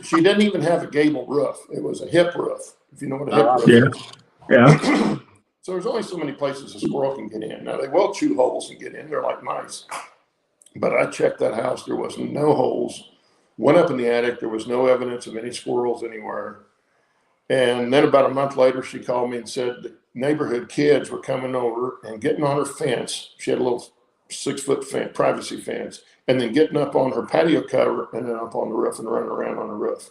she didn't even have a gable roof. It was a hip roof, if you know what a hip roof is. Yeah. So there's only so many places a squirrel can get in. Now, they will chew holes and get in. They're like mice. But I checked that house. There was no holes. Went up in the attic. There was no evidence of any squirrels anywhere. And then about a month later, she called me and said the neighborhood kids were coming over and getting on her fence. She had a little 6-foot fence, privacy fence, and then getting up on her patio cover and then up on the roof and running around on the roof.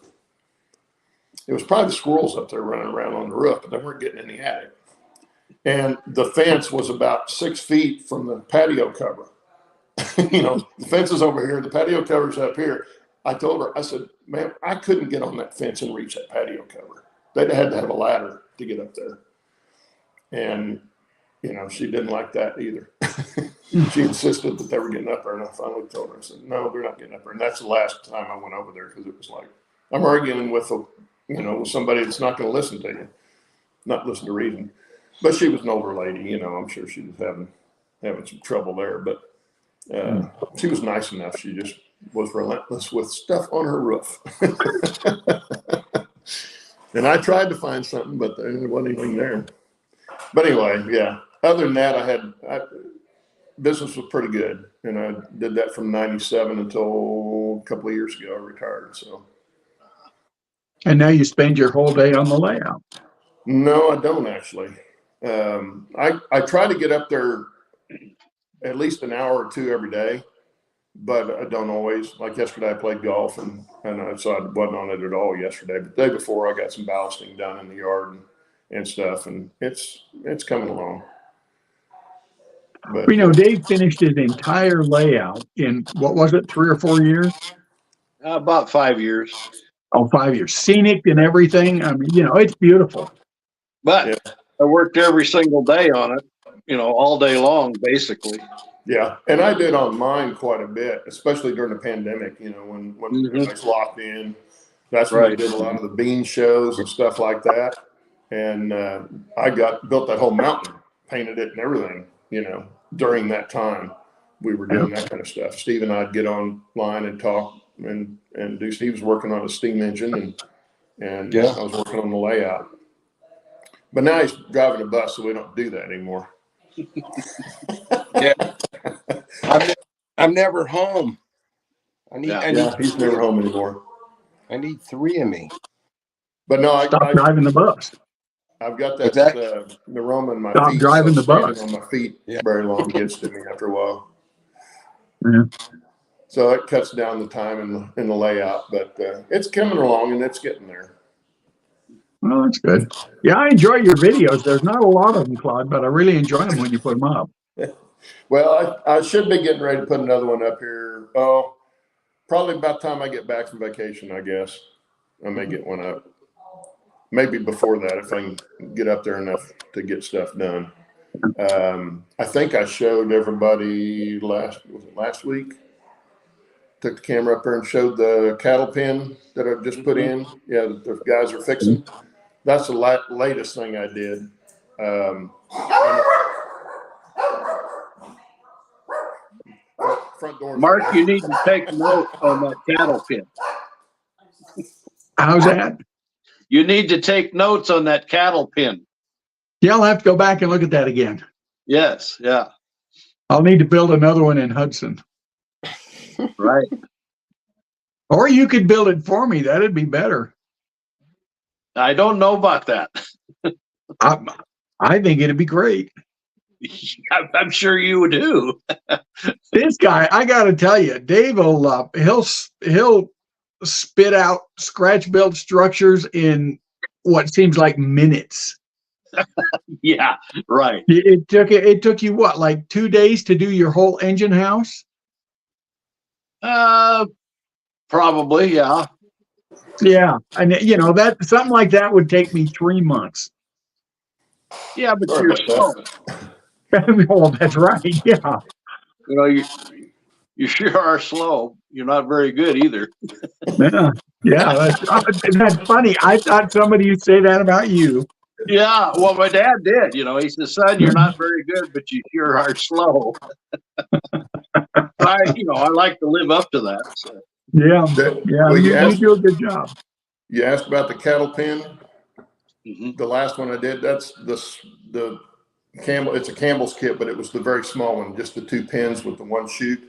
It was probably the squirrels up there running around on the roof, but they weren't getting in the attic. And the fence was about 6 feet from the patio cover. The fence is over here. The patio cover's up here. I told her, I said, man, I couldn't get on that fence and reach that patio cover. They'd had to have a ladder to get up there. And, she didn't like that either. She insisted that they were getting up there. And I finally told her, I said, no, they're not getting up there. And that's the last time I went over there, because it was like, I'm arguing with with somebody that's not going to listen to you, not listen to reason. But she was an older lady, I'm sure she was having some trouble there. But She was nice enough. She just was relentless with stuff on her roof. And I tried to find something, but there wasn't anything there. But anyway, yeah. Other than that, business was pretty good. And I did that from 97 until a couple of years ago I retired. So. And now you spend your whole day on the layout. No, I don't actually. I try to get up there at least an hour or two every day, but I don't always. Like yesterday, I played golf, and so I wasn't on it at all yesterday. But the day before, I got some ballasting done in the yard and stuff, and it's coming along. But, Dave finished his entire layout in, what was it, 3 or 4 years? About 5 years. Oh, 5 years. Scenic and everything. I mean, it's beautiful. But yeah. I worked every single day on it, all day long, basically. Yeah, and I did on mine quite a bit, especially during the pandemic, when everybody's locked in. That's when I did a lot of the bean shows and stuff like that. And I built that whole mountain, painted it and everything, during that time. We were doing that kind of stuff. Steve and I'd get online and talk and do. Steve was working on a steam engine and I was working on the layout. But now he's driving a bus, so we don't do that anymore. Yeah. I'm never home. He's never home anymore. I need 3 of me. But no, Stop driving the bus. I've got that neuroma in my Stop feet. driving the bus. On my feet very long gets to me after a while. Yeah. So it cuts down the time in the layout, but it's coming along and it's getting there. Well, that's good. Yeah, I enjoy your videos. There's not a lot of them, Claude, but I really enjoy them when you put them up. Well, I should be getting ready to put another one up here. Oh, probably about the time I get back from vacation, I guess. I may get one up. Maybe before that, if I can get up there enough to get stuff done. I think I showed everybody last week. Took the camera up there and showed the cattle pen that I've just put in. Yeah, the guys are fixing. That's the latest thing I did. Front door. Mark, you need to take note on that cattle pen. How's that? You need to take notes on that cattle pen. Yeah, I'll have to go back and look at that again. Yes, yeah. I'll need to build another one in Hudson. Right. Or you could build it for me. That'd be better. I don't know about that. I think it'd be great. I'm sure you do. This guy, I got to tell you, Dave will he'll spit out scratch-built structures in what seems like minutes. Yeah, right. It took you what, like 2 days to do your whole engine house? Probably, yeah. Yeah, and that something like that would take me 3 months. Yeah, but you're slow. Well, that's right. Yeah. You sure are slow. You're not very good either. Yeah. That's funny. I thought somebody would say that about you. Yeah, well, my dad did. He said, "Son, you're not very good, but you sure are slow." I like to live up to that. So. Yeah, Well, you do a good job. You asked about the cattle pen. Mm-hmm. The last one I did, that's the Campbell. It's a Campbell's kit, but it was the very small one, just the 2 pins with the 1 chute,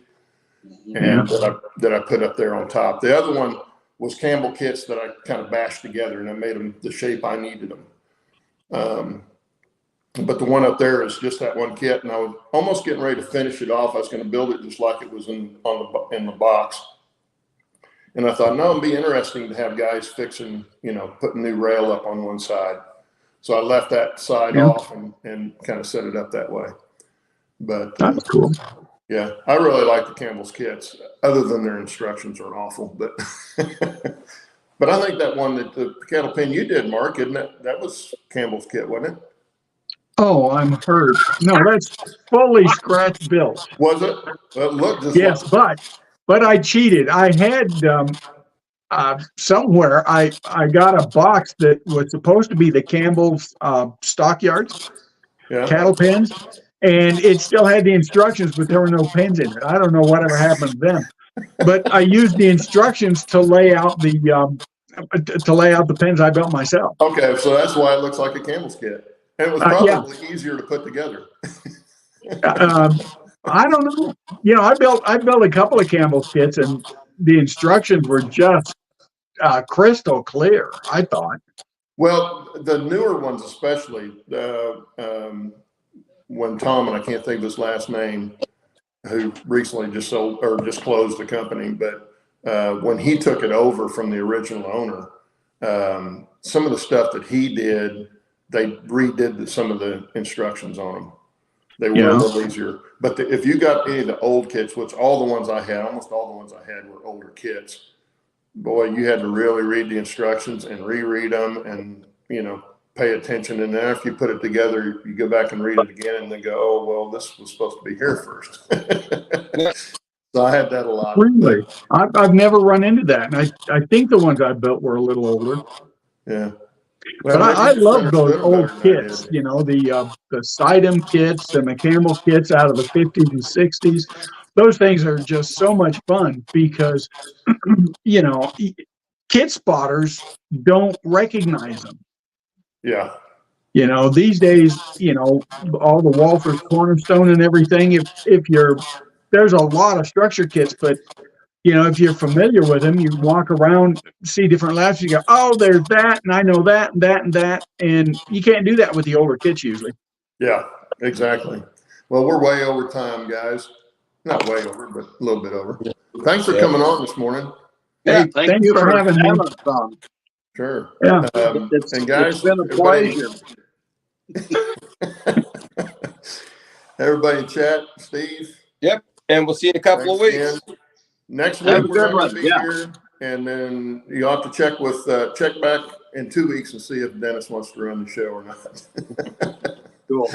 and that I put up there on top. The other one was Campbell kits that I kind of bashed together, and I made them the shape I needed them. But the one up there is just that 1 kit, and I was almost getting ready to finish it off. I was going to build it just like it was in the box. And I thought, no, it'd be interesting to have guys fixing, putting new rail up on one side. So I left that side off and kind of set it up that way. But that's cool. Yeah, I really like the Campbell's kits, other than their instructions are awful. But but I think that one that the cattle pen you did, Mark, isn't that was Campbell's kit, wasn't it? Oh, I'm hurt. No, that's fully scratch built. Was it? Well, look, yes, but I cheated. I had somewhere I got a box that was supposed to be the Campbell's stockyards, cattle pens, and it still had the instructions, but there were no pins in it. I don't know whatever happened to them, but I used the instructions to lay out the pins I built myself. Okay, so that's why it looks like a Campbell's kit. And it was probably easier to put together. I don't know. You know, I built a couple of Campbell's kits, and the instructions were just crystal clear, I thought. Well, the newer ones, especially when Tom, and I can't think of his last name, who recently just sold or just closed the company, but when he took it over from the original owner, some of the stuff that he did, they redid some of the instructions on them. They were a little easier. But if you got any of the old kits, which all the ones I had, almost all the ones I had were older kits, boy, you had to really read the instructions and reread them and, you know, pay attention. And then after you put it together, you go back and read it again and then go, oh, well, this was supposed to be here first. So I had that a lot. Really? I've never run into that. And I think the ones I built were a little older. Yeah. Well, But I love those old better kits, you know, the Sidem kits and the Campbell kits out of the 50s and 60s. Those things are just so much fun because, you know, kit spotters don't recognize them. Yeah. You know, these days, you know, all the Walters Cornerstone and everything, there's a lot of structure kits, but you know, if you're familiar with them, you walk around, see different laps, you go, oh, there's that, and I know that, and that, and that. And you can't do that with the older kits usually. Yeah, exactly. Well, we're way over time, guys. Not way over, but a little bit over. Thanks for coming on this morning. Hey, thanks for having me. us on. Sure. Yeah. And guys, it's been a pleasure. Everybody in chat, Steve. Yep. And we'll see you in a couple of weeks. Again. Next Have week a we're good not going to one. be here, and then you'll have to check back in 2 weeks and see if Dennis wants to run the show or not. Cool.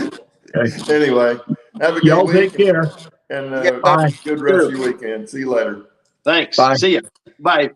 Okay. Anyway, have a good Y'all week. take care. And Bye. good rest of your weekend. See you later. Thanks. Bye. See ya. Bye.